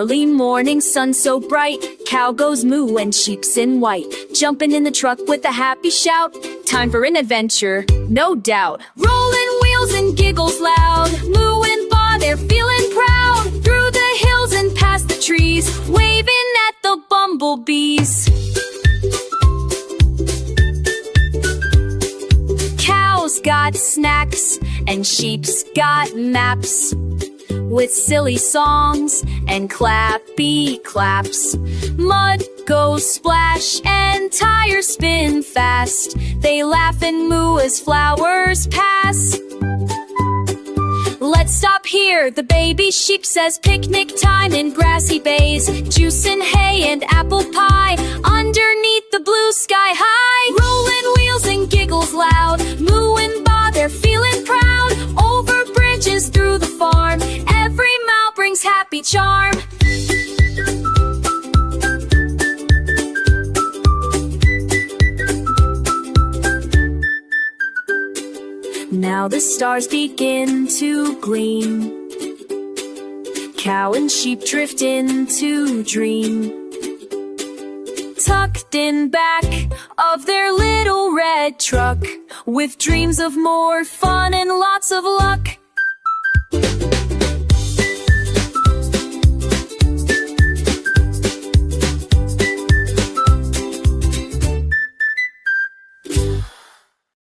early morning sun so bright, cow goes moo and sheep's in white, jumping in the truck with a happy shout. Time for an adventure, no doubt. Rolling wheels and giggles loud, moo and ba, they're feeling proud. Through the hills and past the trees, waving at the bumblebees. Cows got snacks and sheep's got maps, with silly songs and clappy claps. Mud goes splash and tires spin fast. They laugh and moo as flowers pass. Let's stop here, the baby sheep says. Picnic time in grassy bays, juice and hay and apple pie, underneath the blue sky high. Rolling wheels and giggles loud, moo and ba, they're feeling proud. Over bridges through the farm, every mile brings happy charm. Now the stars begin to gleam, cow and sheep drift into dream, tucked in back of their little red truck, with dreams of more fun and lots of love.